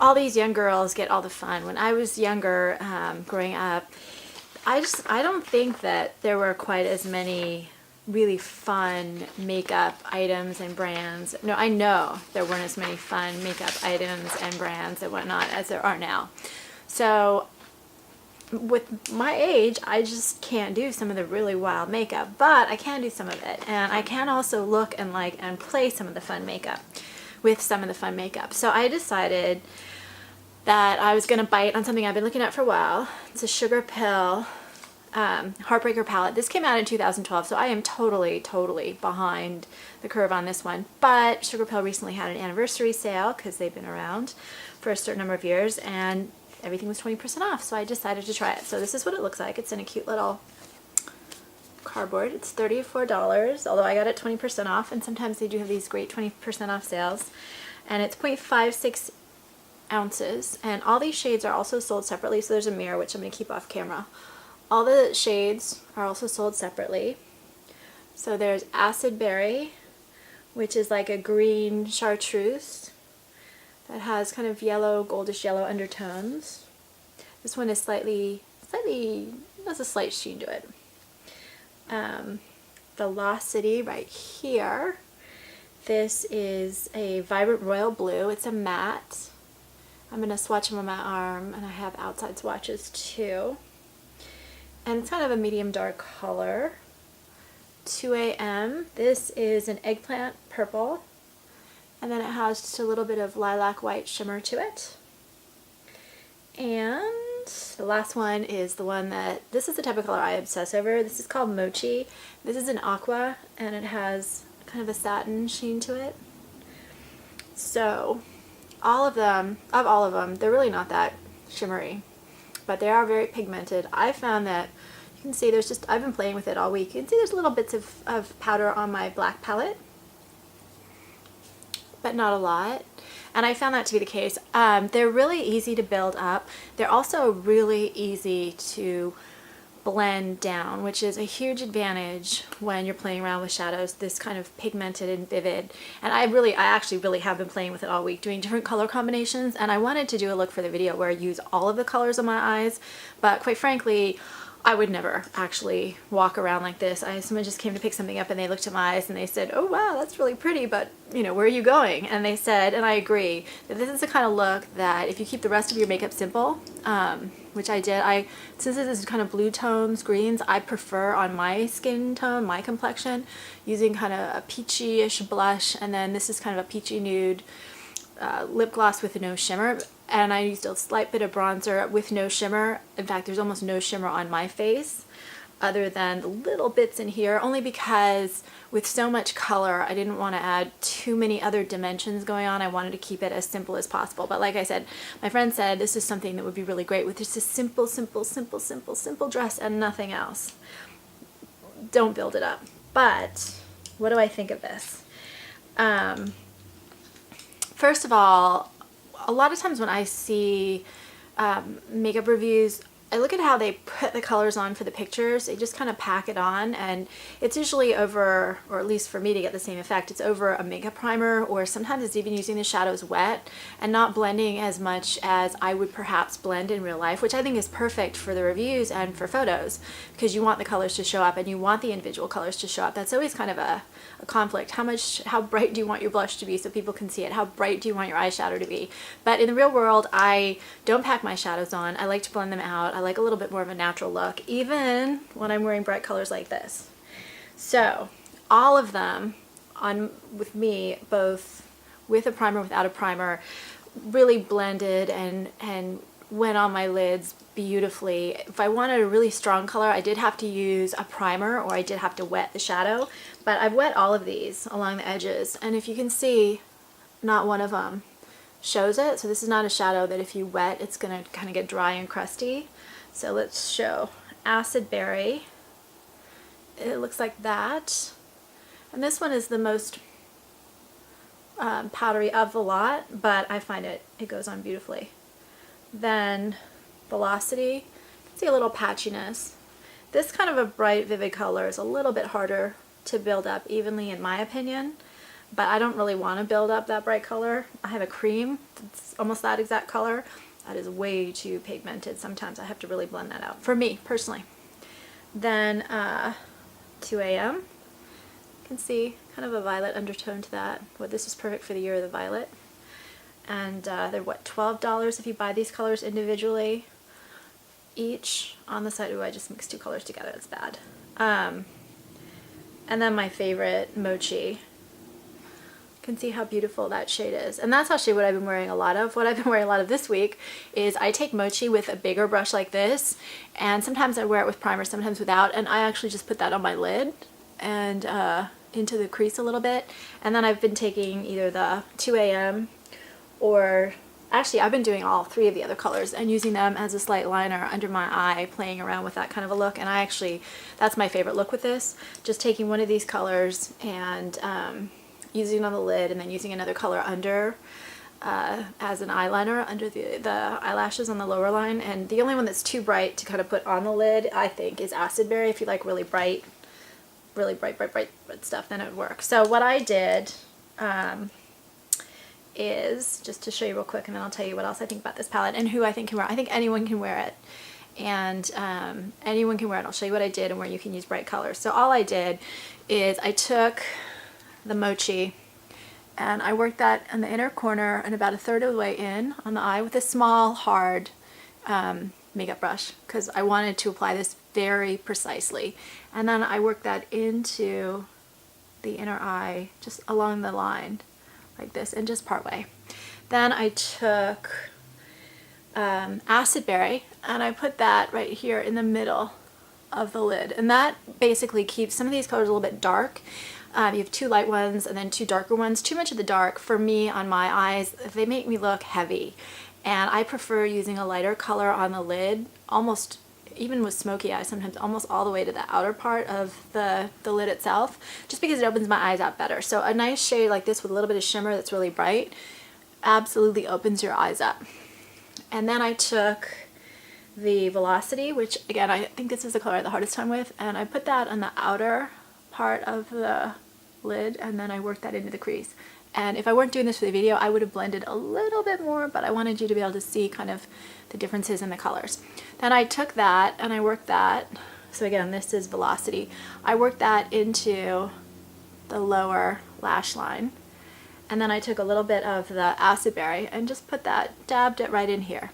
all these young girls get all the fun. When I was younger, growing up, I don't think that there were quite as many really fun makeup items and brands. No, I know there weren't as many fun makeup items and brands and whatnot as there are now. So with my age, I just can't do some of the really wild makeup, but I can do some of it. And I can also look and like and play some of the fun makeup with some of the fun makeup. So I decided that I was going to bite on something I've been looking at for a while. It's a Sugarpill Heart Breaker palette. This came out in 2012, so I am totally behind the curve on this one. But Sugarpill recently had an anniversary sale because they've been around for a certain number of years, and everything was 20% off, so I decided to try it. So this is what it looks like. It's in a cute little cardboard. It's $34, although I got it 20% off, and sometimes they do have these great 20% off sales. And it's 0.56 ounces, and all these shades are also sold separately. So there's a mirror, which I'm going to keep off camera. All the shades are also sold separately. So there's Acid Berry, which is like a green chartreuse that has kind of yellow, goldish yellow undertones. This one is slightly, has a slight sheen to it. Velocity right here. This is a vibrant royal blue. It's a matte. I'm going to swatch them on my arm, and I have outside swatches too. And it's kind of a medium dark color. 2 a.m. This is an eggplant purple. And then it has just a little bit of lilac white shimmer to it. And the last one is the one that, this is the type of color I obsess over. This is called Mochi. This is an aqua, and it has kind of a satin sheen to it. So all of them, they're really not that shimmery, but they are very pigmented. I found that, you can see there's just, I've been playing with it all week. You can see there's little bits of powder on my black palette, but not a lot. And I found that to be the case. They're really easy to build up. They're also really easy to blend down, which is a huge advantage when you're playing around with shadows this kind of pigmented and vivid. And I actually really have been playing with it all week, doing different color combinations, and I wanted to do a look for the video where I use all of the colors on my eyes, but quite frankly, I would never actually walk around like this. Someone just came to pick something up and they looked at my eyes and they said, "Oh wow, that's really pretty, but you know, where are you going?" And they said, and I agree, that this is the kind of look that if you keep the rest of your makeup simple, which I did, since this is kind of blue tones, greens, I prefer on my skin tone, my complexion, using kind of a peachy-ish blush, and then this is kind of a peachy nude lip gloss with no shimmer. And I used a slight bit of bronzer with no shimmer. In fact, there's almost no shimmer on my face other than the little bits in here, only because with so much color, I didn't want to add too many other dimensions going on. I wanted to keep it as simple as possible. But like I said, my friend said this is something that would be really great with just a simple dress and nothing else. Don't build it up. But what do I think of this? First of all, a lot of times when I see makeup reviews, I look at how they put the colors on for the pictures. They just kind of pack it on, and it's usually over, or at least for me to get the same effect, it's over a makeup primer, or sometimes it's even using the shadows wet and not blending as much as I would perhaps blend in real life, which I think is perfect for the reviews and for photos, because you want the colors to show up and you want the individual colors to show up. That's always kind of a conflict. How bright do you want your blush to be so people can see it? How bright do you want your eyeshadow to be? But in the real world, I don't pack my shadows on. I like to blend them out. I like a little bit more of a natural look, even when I'm wearing bright colors like this. So all of them with me, both with a primer, without a primer, really blended and went on my lids beautifully. If I wanted a really strong color, I did have to use a primer, or I did have to wet the shadow, but I've wet all of these along the edges, and if you can see, not one of them shows it. So this is not a shadow that if you wet, it's gonna kind of get dry and crusty. So let's show Acid Berry. It looks like that. And this one is the most powdery of the lot, but I find it goes on beautifully. Then Velocity, you can see a little patchiness. This kind of a bright, vivid color is a little bit harder to build up evenly, in my opinion. but I don't really want to build up that bright color. I have a cream that's almost that exact color. That is way too pigmented. Sometimes I have to really blend that out, for me, personally. Then 2 a.m. You can see kind of a violet undertone to that. Well, this is perfect for the year of the violet. And they're what, $12 if you buy these colors individually each. On the side, ooh, I just mixed two colors together, it's bad. And then my favorite, Mochi. You can see how beautiful that shade is. And that's actually what I've been wearing a lot of. What I've been wearing a lot of this week is I take Mochi with a bigger brush like this, and sometimes I wear it with primer, sometimes without, and I actually just put that on my lid and into the crease a little bit. And then I've been taking either the 2 a.m. or actually I've been doing all three of the other colors and using them as a slight liner under my eye, playing around with that kind of a look. And I actually, that's my favorite look with this, just taking one of these colors and using it on the lid and then using another color under as an eyeliner under the eyelashes on the lower line. And the only one that's too bright to kind of put on the lid, I think, is Acid Berry. If you like really bright stuff, then it would work. So what I did is, just to show you real quick, and then I'll tell you what else I think about this palette and who I think can wear it. I think anyone can wear it, and anyone can wear it. I'll show you what I did and where you can use bright colors. So all I did is I took the Mochi and I worked that in the inner corner and about a third of the way in on the eye with a small, hard makeup brush, because I wanted to apply this very precisely. And then I worked that into the inner eye, just along the line like this, and just part way. Then I took Acid Berry and I put that right here in the middle of the lid, and that basically keeps some of these colors a little bit dark. You have two light ones and then two darker ones. Too much of the dark for me on my eyes, they make me look heavy, and I prefer using a lighter color on the lid, almost even with smoky eyes, sometimes almost all the way to the outer part of the lid itself, just because it opens my eyes out better. So a nice shade like this with a little bit of shimmer that's really bright absolutely opens your eyes up. And then I took the Velocity, which again, I think this is the color I had the hardest time with, and I put that on the outer part of the lid, and then I worked that into the crease. And if I weren't doing this for the video, I would have blended a little bit more, but I wanted you to be able to see kind of the differences in the colors. Then I took that and I worked that, so again, this is Velocity. I worked that into the lower lash line. And then I took a little bit of the Acid Berry and just put that, dabbed it right in here.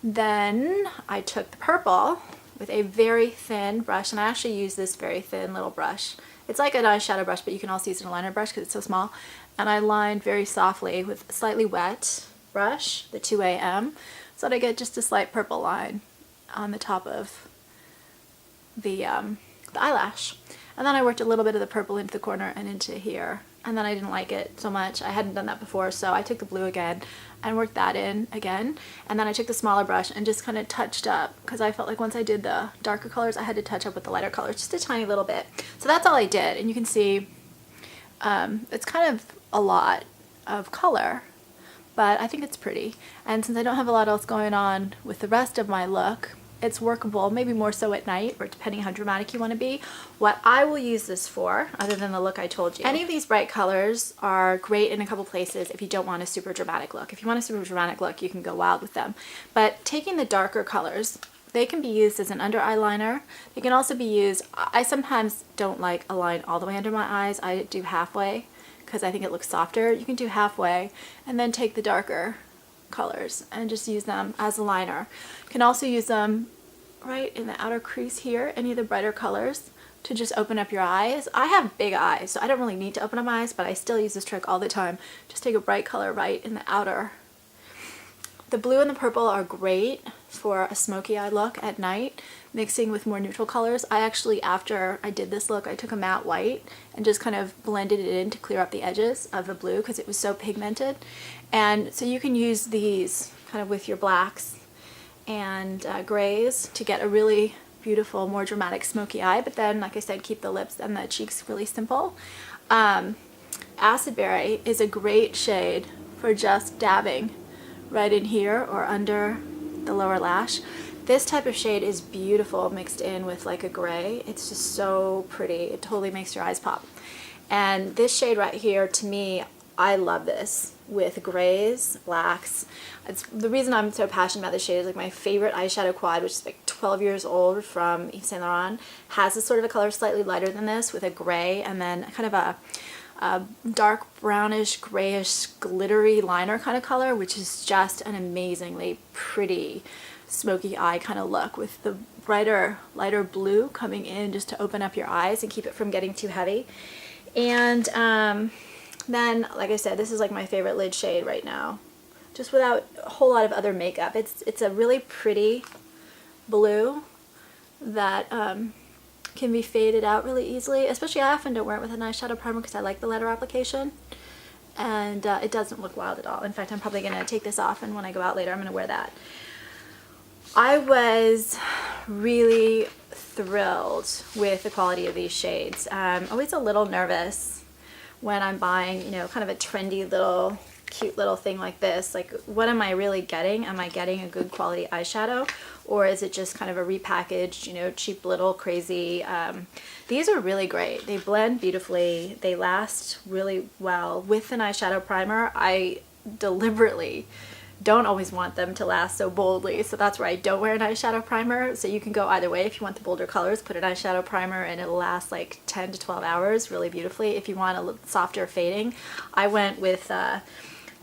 Then I took the purple with a very thin brush, and I actually use this very thin little brush. It's like an eyeshadow brush, but you can also use an eyeliner brush because it's so small. And I lined very softly with a slightly wet brush, the 2 a.m., so that I get just a slight purple line on the top of the eyelash. And then I worked a little bit of the purple into the corner and into here. And then I didn't like it so much. I hadn't done that before, so I took the blue again and worked that in again. And then I took the smaller brush and just kind of touched up, because I felt like once I did the darker colors, I had to touch up with the lighter colors just a tiny little bit. So that's all I did. And you can see it's kind of a lot of color, but I think it's pretty. And since I don't have a lot else going on with the rest of my look, it's workable, maybe more so at night, or depending how dramatic you want to be. What I will use this for, other than the look I told you, any of these bright colors are great in a couple places if you don't want a super dramatic look. If you want a super dramatic look, you can go wild with them. But taking the darker colors, they can be used as an under eyeliner. They can also be used, I sometimes don't like a line all the way under my eyes. I do halfway because I think it looks softer. You can do halfway and then take the darker colors and just use them as a liner. You can also use them right in the outer crease here, any of the brighter colors, to just open up your eyes. I have big eyes, so I don't really need to open up my eyes, but I still use this trick all the time. Just take a bright color right in the outer. The blue and the purple are great for a smoky eye look at night, mixing with more neutral colors. I actually, after I did this look, I took a matte white and just kind of blended it in to clear up the edges of the blue because it was so pigmented. And so you can use these kind of with your blacks and grays to get a really beautiful, more dramatic smoky eye, but then, like I said, keep the lips and the cheeks really simple. Acid Berry is a great shade for just dabbing right in here or under the lower lash. This type of shade is beautiful mixed in with like a gray. It's just so pretty. It totally makes your eyes pop. And this shade right here, to me, I love this with grays, blacks. It's the reason I'm so passionate about this shade is like my favorite eyeshadow quad, which is like 12 years old from Yves Saint Laurent, has this sort of a color slightly lighter than this with a gray and then kind of a dark brownish, grayish, glittery liner kind of color, which is just an amazingly pretty smoky eye kind of look with the brighter, lighter blue coming in just to open up your eyes and keep it from getting too heavy. And then, like I said, this is like my favorite lid shade right now, just without a whole lot of other makeup. It's a really pretty blue that can be faded out really easily, especially I often don't wear it with an eyeshadow primer because I like the letter application, and it doesn't look wild at all. In fact, I'm probably going to take this off, and when I go out later I'm going to wear that. I was really thrilled with the quality of these shades. I'm always a little nervous when I'm buying, you know, kind of a trendy little cute little thing like this. Like, what am I really getting? Am I getting a good quality eyeshadow, or is it just kind of a repackaged, you know, cheap little crazy? These are really great. They blend beautifully. They last really well. With an eyeshadow primer, I deliberately don't always want them to last so boldly, so that's where I don't wear an eyeshadow primer. So you can go either way. If you want the bolder colors, put an eyeshadow primer and it'll last like 10 to 12 hours really beautifully. If you want a little softer fading, I went with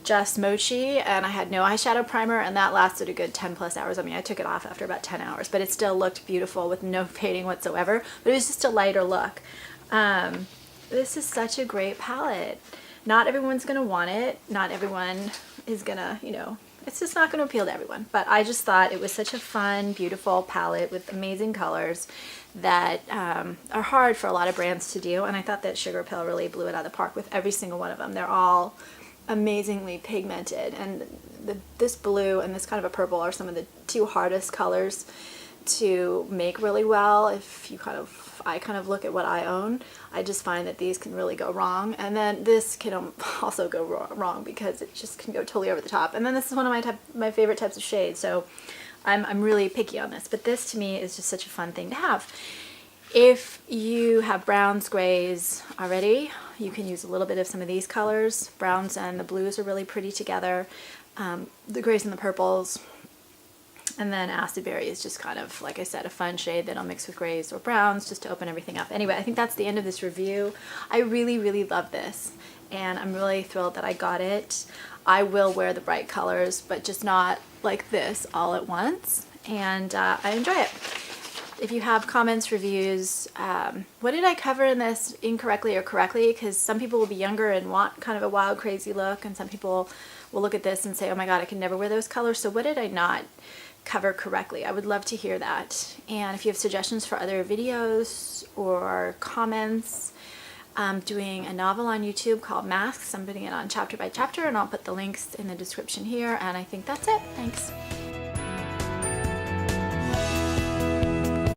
just Mochi and I had no eyeshadow primer, and that lasted a good 10 plus hours. I mean, I took it off after about 10 hours, but it still looked beautiful with no fading whatsoever, but it was just a lighter look. This is such a great palette. Not everyone's gonna want it. Not everyone is gonna, you know, it's just not gonna appeal to everyone, but I just thought it was such a fun, beautiful palette with amazing colors that are hard for a lot of brands to do, and I thought that Sugarpill really blew it out of the park with every single one of them. They're all amazingly pigmented, and this blue and this kind of a purple are some of the two hardest colors to make really well. If you I kind of look at what I own, I just find that these can really go wrong, and then this can also go wrong because it just can go totally over the top. And then this is one of my favorite types of shades, so I'm really picky on this, but this to me is just such a fun thing to have. If you have browns, grays already, you can use a little bit of some of these colors. Browns and the blues are really pretty together. The grays and the purples. And then Acid Berry is just kind of, like I said, a fun shade that I'll mix with grays or browns just to open everything up. Anyway, I think that's the end of this review. I really, really love this, and I'm really thrilled that I got it. I will wear the bright colors, but just not like this all at once, and I enjoy it. If you have comments, reviews, what did I cover in this incorrectly or correctly? Because some people will be younger and want kind of a wild, crazy look, and some people will look at this and say, oh my god, I can never wear those colors. So what did I not cover correctly? I would love to hear that. And if you have suggestions for other videos or comments, I'm doing a novel on YouTube called Masks. I'm putting it on chapter by chapter, and I'll put the links in the description here. And I think that's it. Thanks.